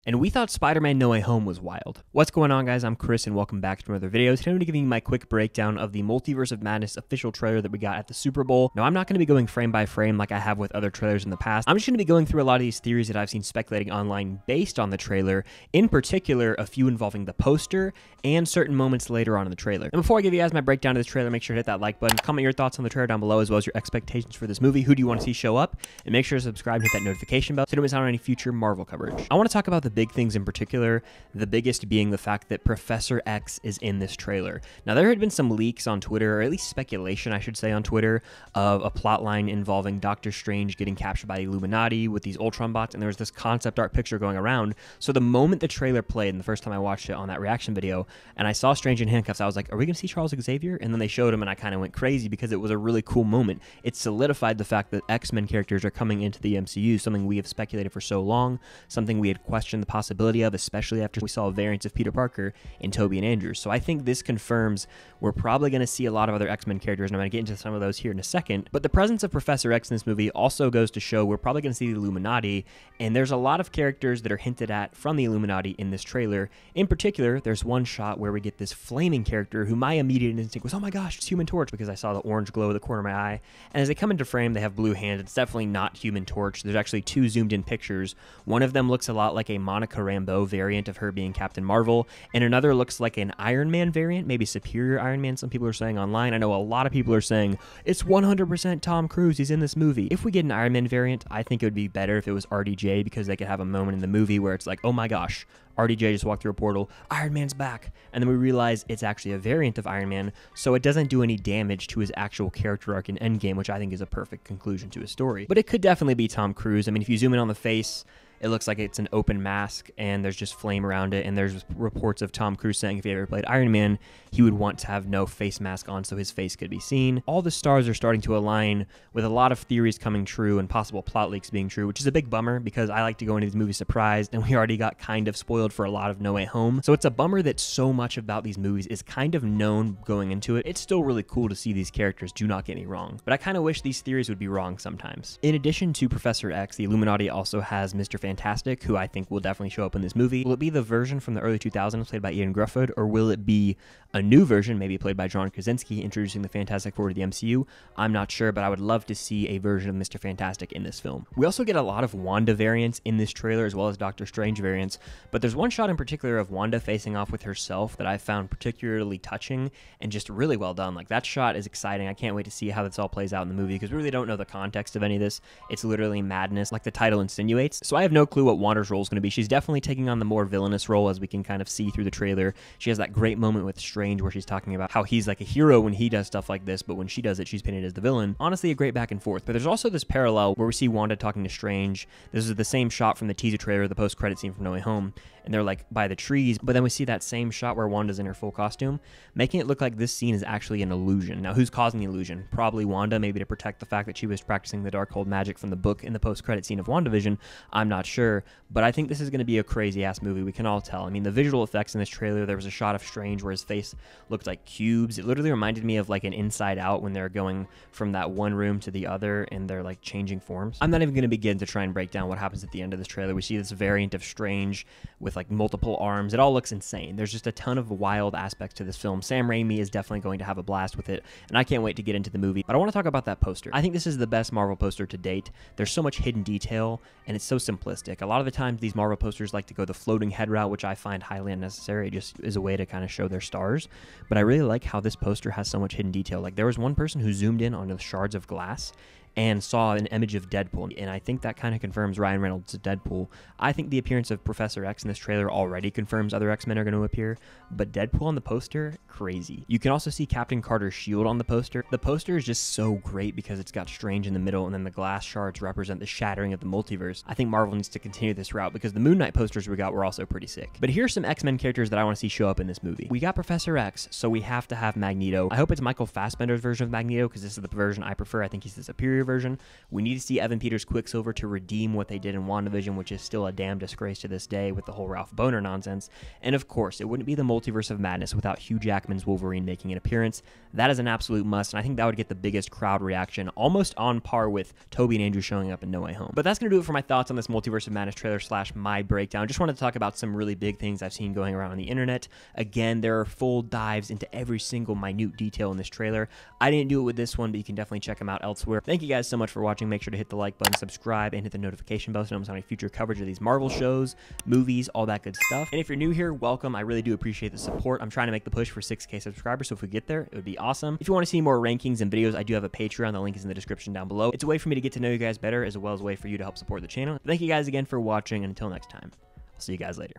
And we thought Spider-Man No Way Home was wild. What's going on, guys? I'm Chris, and welcome back to another video. Today I'm going to give you my quick breakdown of the Multiverse of Madness official trailer that we got at the Super Bowl. Now, I'm not going to be going frame by frame like I have with other trailers in the past. I'm just going to be going through a lot of these theories that I've seen speculating online based on the trailer, in particular, a few involving the poster and certain moments later on in the trailer. And before I give you guys my breakdown of this trailer, make sure to hit that like button, comment your thoughts on the trailer down below, as well as your expectations for this movie. Who do you want to see show up? And make sure to subscribe and hit that notification bell so you don't miss out on any future Marvel coverage. I want to talk about the big things in particular. The biggest being the fact that Professor X is in this trailer. Now, there had been some leaks on Twitter, or at least speculation, I should say, on Twitter, of a plotline involving Doctor Strange getting captured by the Illuminati with these Ultron bots, and there was this concept art picture going around. So the moment the trailer played, and the first time I watched it on that reaction video, and I saw Strange in handcuffs, I was like, are we going to see Charles Xavier? And then they showed him, and I kind of went crazy because it was a really cool moment. It solidified the fact that X-Men characters are coming into the MCU, something we have speculated for so long, something we had questioned the possibility of, especially after we saw variants of Peter Parker in Tobey and Andrews. So I think this confirms we're probably going to see a lot of other X-Men characters, and I'm going to get into some of those here in a second. But the presence of Professor X in this movie also goes to show we're probably going to see the Illuminati, and there's a lot of characters that are hinted at from the Illuminati in this trailer. In particular, there's one shot where we get this flaming character who my immediate instinct was, oh my gosh, it's Human Torch, because I saw the orange glow at the corner of my eye. And as they come into frame, they have blue hands. It's definitely not Human Torch. There's actually two zoomed in pictures. One of them looks a lot like a Monica Rambeau variant of her being Captain Marvel, and another looks like an Iron Man variant, maybe Superior Iron Man, some people are saying online. I know a lot of people are saying, it's 100% Tom Cruise, he's in this movie. If we get an Iron Man variant, I think it would be better if it was RDJ, because they could have a moment in the movie where it's like, oh my gosh, RDJ just walked through a portal, Iron Man's back, and then we realize it's actually a variant of Iron Man, so it doesn't do any damage to his actual character arc in Endgame, which I think is a perfect conclusion to his story. But it could definitely be Tom Cruise. I mean, if you zoom in on the face, it looks like it's an open mask, and there's just flame around it, and there's reports of Tom Cruise saying if he ever played Iron Man, he would want to have no face mask on so his face could be seen. All the stars are starting to align, with a lot of theories coming true and possible plot leaks being true, which is a big bummer because I like to go into these movies surprised, and we already got kind of spoiled for a lot of No Way Home. So it's a bummer that so much about these movies is kind of known going into it. It's still really cool to see these characters, do not get me wrong, but I kind of wish these theories would be wrong sometimes. In addition to Professor X, the Illuminati also has Mr. Fantastic, who I think will definitely show up in this movie. Will it be the version from the early 2000s played by Ian Grufford, or will it be a new version, maybe played by John Krasinski, introducing the Fantastic Four to the MCU? I'm not sure, but I would love to see a version of Mr. Fantastic in this film. We also get a lot of Wanda variants in this trailer, as well as Doctor Strange variants, but there's one shot in particular of Wanda facing off with herself that I found particularly touching and just really well done. Like, that shot is exciting. I can't wait to see how this all plays out in the movie, because we really don't know the context of any of this. It's literally madness, like the title insinuates. So I have no clue what Wanda's role is going to be. She's definitely taking on the more villainous role, as we can kind of see through the trailer. She has that great moment with Strange where she's talking about how he's like a hero when he does stuff like this, but when she does it, she's painted as the villain. Honestly, a great back and forth. But there's also this parallel where we see Wanda talking to Strange. This is the same shot from the teaser trailer, the post-credit scene from No Way Home, and they're like by the trees, but then we see that same shot where Wanda's in her full costume, making it look like this scene is actually an illusion. Now, who's causing the illusion? Probably Wanda, maybe to protect the fact that she was practicing the Darkhold magic from the book in the post-credit scene of WandaVision. I'm not sure, but I think this is going to be a crazy-ass movie. We can all tell. I mean, the visual effects in this trailer, there was a shot of Strange where his face looked like cubes. It literally reminded me of like an Inside Out when they're going from that one room to the other and they're like changing forms. I'm not even going to begin to try and break down what happens at the end of this trailer. We see this variant of Strange with like multiple arms. It all looks insane. There's just a ton of wild aspects to this film. Sam Raimi is definitely going to have a blast with it, and I can't wait to get into the movie. But I want to talk about that poster. I think this is the best Marvel poster to date. There's so much hidden detail, and it's so simplistic. A lot of the times these Marvel posters like to go the floating head route, which I find highly unnecessary. It just is a way to kind of show their stars. But I really like how this poster has so much hidden detail. Like, there was one person who zoomed in onto the shards of glass and saw an image of Deadpool, and I think that kind of confirms Ryan Reynolds is Deadpool. I think the appearance of Professor X in this trailer already confirms other X-Men are going to appear, but Deadpool on the poster, crazy. You can also see Captain Carter's shield on the poster. The poster is just so great because it's got Strange in the middle, and then the glass shards represent the shattering of the multiverse. I think Marvel needs to continue this route, because the Moon Knight posters we got were also pretty sick. But here's some X-Men characters that I want to see show up in this movie. We got Professor X, so we have to have Magneto. I hope it's Michael Fassbender's version of Magneto, because this is the version I prefer. I think he's the superior version. We need to see Evan Peters' Quicksilver to redeem what they did in WandaVision, which is still a damn disgrace to this day with the whole Ralph Boner nonsense. And of course, it wouldn't be the Multiverse of Madness without Hugh Jackman's Wolverine making an appearance. That is an absolute must, and I think that would get the biggest crowd reaction, almost on par with Tobey and Andrew showing up in No Way Home. But that's going to do it for my thoughts on this Multiverse of Madness trailer / my breakdown. Just wanted to talk about some really big things I've seen going around on the internet. Again, there are full dives into every single minute detail in this trailer. I didn't do it with this one, but you can definitely check them out elsewhere. Thank you guys so much for watching. Make sure to hit the like button, subscribe, and hit the notification bell so you don't miss any future coverage of these Marvel shows, movies, all that good stuff. And if you're new here, welcome. I really do appreciate the support. I'm trying to make the push for 6K subscribers, so if we get there, it would be awesome. If you want to see more rankings and videos, I do have a Patreon. The link is in the description down below. It's a way for me to get to know you guys better, as well as a way for you to help support the channel. Thank you guys again for watching, and until next time, I'll see you guys later.